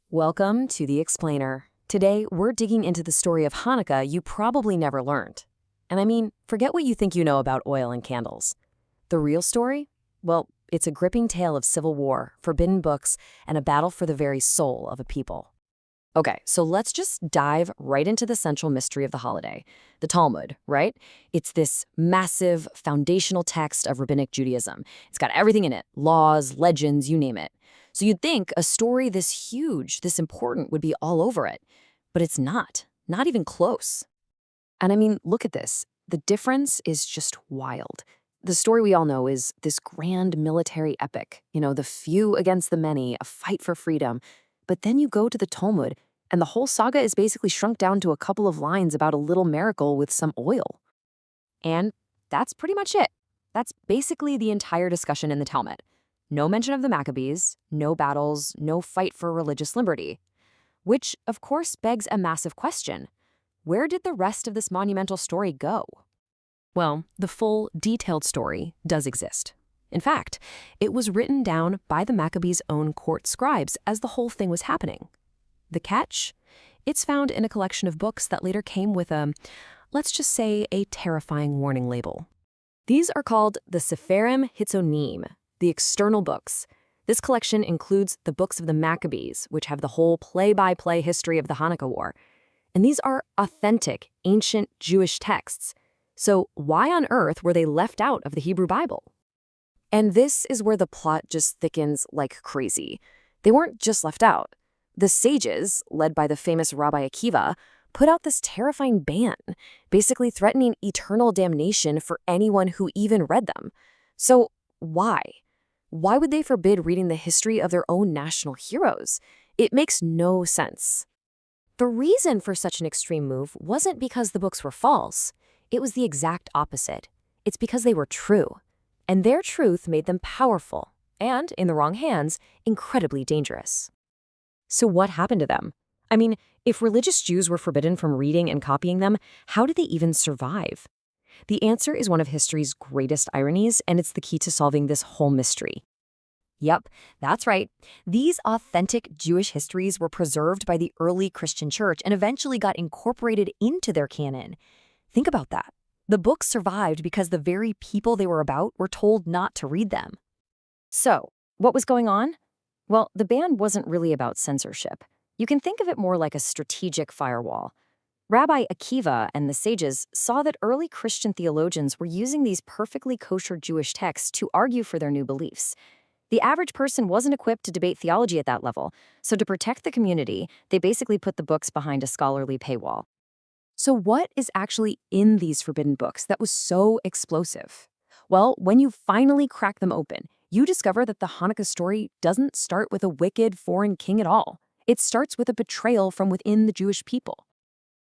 Welcome to The Explainer. Today, we're digging into the story of Hanukkah you probably never learned. And I mean, forget what you think you know about oil and candles. The real story? Well, it's a gripping tale of civil war, forbidden books, and a battle for the very soul of a people. Okay, so let's just dive right into the central mystery of the holiday, the Talmud, right? It's this massive, foundational text of rabbinic Judaism. It's got everything in it, laws, legends, you name it. So you'd think a story this huge, this important would be all over it. But it's not even close. And I mean, look at this. The difference is just wild. The story we all know is this grand military epic, the few against the many, a fight for freedom. But then you go to the Talmud, and the whole saga is basically shrunk down to a couple of lines about a little miracle with some oil. And that's pretty much it. That's basically the entire discussion in the Talmud. No mention of the Maccabees, no battles, no fight for religious liberty. Which, of course, begs a massive question. Where did the rest of this monumental story go? Well, the full, detailed story does exist. In fact, it was written down by the Maccabees' own court scribes as the whole thing was happening. The catch? It's found in a collection of books that later came with let's just say, a terrifying warning label. These are called the Seferim Hitzonim, the external books. This collection includes the books of the Maccabees, which have the whole play-by-play history of the Hanukkah War. And these are authentic, ancient Jewish texts. So why on earth were they left out of the Hebrew Bible? And this is where the plot just thickens like crazy. They weren't just left out. The sages, led by the famous Rabbi Akiva, put out this terrifying ban, basically threatening eternal damnation for anyone who even read them. So why? Why would they forbid reading the history of their own national heroes? It makes no sense. The reason for such an extreme move wasn't because the books were false. It was the exact opposite. It's because they were true. And their truth made them powerful and, in the wrong hands, incredibly dangerous. So what happened to them? I mean, if religious Jews were forbidden from reading and copying them, how did they even survive? The answer is one of history's greatest ironies, and it's the key to solving this whole mystery. Yep, that's right. These authentic Jewish histories were preserved by the early Christian church and eventually got incorporated into their canon. Think about that. The books survived because the very people they were about were told not to read them. So, what was going on? Well, the ban wasn't really about censorship. You can think of it more like a strategic firewall. Rabbi Akiva and the sages saw that early Christian theologians were using these perfectly kosher Jewish texts to argue for their new beliefs. The average person wasn't equipped to debate theology at that level, so to protect the community, they basically put the books behind a scholarly paywall. So what is actually in these forbidden books that was so explosive? Well, when you finally crack them open, you discover that the Hanukkah story doesn't start with a wicked foreign king at all. It starts with a betrayal from within the Jewish people.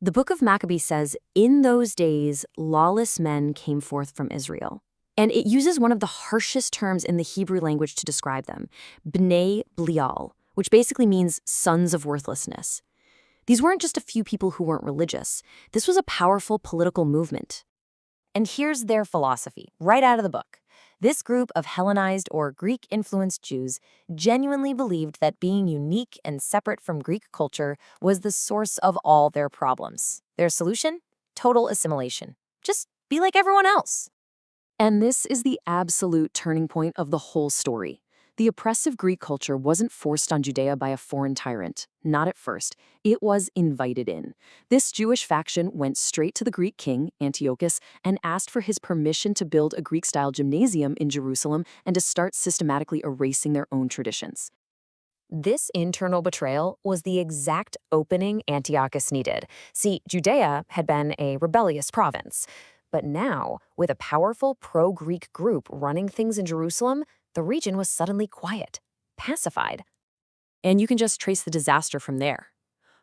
The book of Maccabees says, "In those days, lawless men came forth from Israel." And it uses one of the harshest terms in the Hebrew language to describe them, Bnei Belial, which basically means sons of worthlessness. These weren't just a few people who weren't religious. This was a powerful political movement. And here's their philosophy, right out of the book. This group of Hellenized or Greek-influenced Jews genuinely believed that being unique and separate from Greek culture was the source of all their problems. Their solution? Total assimilation. Just be like everyone else. And this is the absolute turning point of the whole story. The oppressive Greek culture wasn't forced on Judea by a foreign tyrant. Not at first. It was invited in. This Jewish faction went straight to the Greek king, Antiochus, and asked for his permission to build a Greek-style gymnasium in Jerusalem and to start systematically erasing their own traditions. This internal betrayal was the exact opening Antiochus needed. See, Judea had been a rebellious province. But now, with a powerful pro-Greek group running things in Jerusalem, the region was suddenly quiet, pacified. And you can just trace the disaster from there.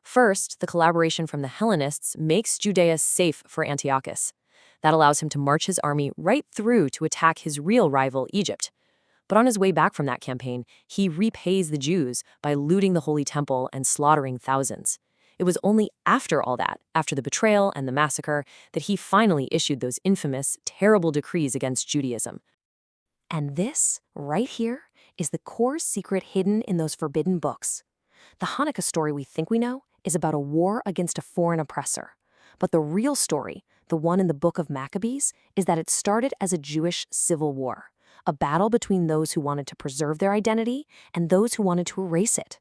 First, the collaboration from the Hellenists makes Judea safe for Antiochus. That allows him to march his army right through to attack his real rival, Egypt. But on his way back from that campaign, he repays the Jews by looting the Holy Temple and slaughtering thousands. It was only after all that, after the betrayal and the massacre, that he finally issued those infamous, terrible decrees against Judaism. And this, right here, is the core secret hidden in those forbidden books. The Hanukkah story we think we know is about a war against a foreign oppressor. But the real story, the one in the book of Maccabees, is that it started as a Jewish civil war, a battle between those who wanted to preserve their identity and those who wanted to erase it.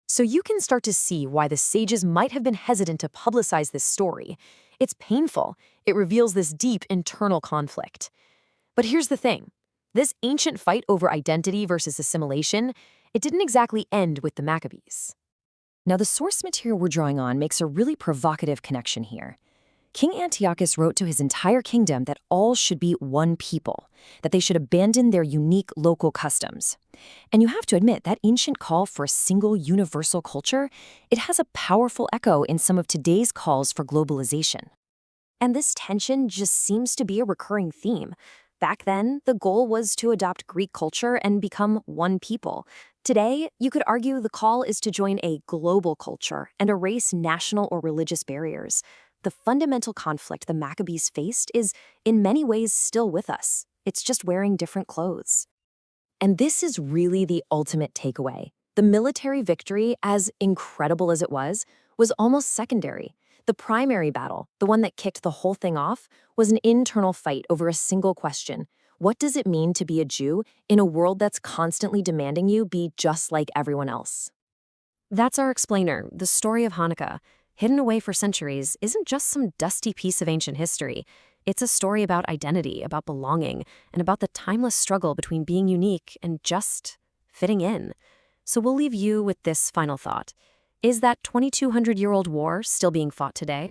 So you can start to see why the sages might have been hesitant to publicize this story. It's painful. It reveals this deep internal conflict. But here's the thing. This ancient fight over identity versus assimilation, it didn't exactly end with the Maccabees. Now, the source material we're drawing on makes a really provocative connection here. King Antiochus wrote to his entire kingdom that all should be one people, that they should abandon their unique local customs. And you have to admit, that ancient call for a single universal culture, it has a powerful echo in some of today's calls for globalization. And this tension just seems to be a recurring theme. Back then, the goal was to adopt Greek culture and become one people. Today, you could argue the call is to join a global culture and erase national or religious barriers. The fundamental conflict the Maccabees faced is, in many ways, still with us. It's just wearing different clothes. And this is really the ultimate takeaway. The military victory, as incredible as it was almost secondary. The primary battle, the one that kicked the whole thing off, was an internal fight over a single question. What does it mean to be a Jew in a world that's constantly demanding you be just like everyone else? That's our explainer. The story of Hanukkah, hidden away for centuries, isn't just some dusty piece of ancient history. It's a story about identity, about belonging, and about the timeless struggle between being unique and just fitting in. So we'll leave you with this final thought. Is that 2,200-year-old war still being fought today?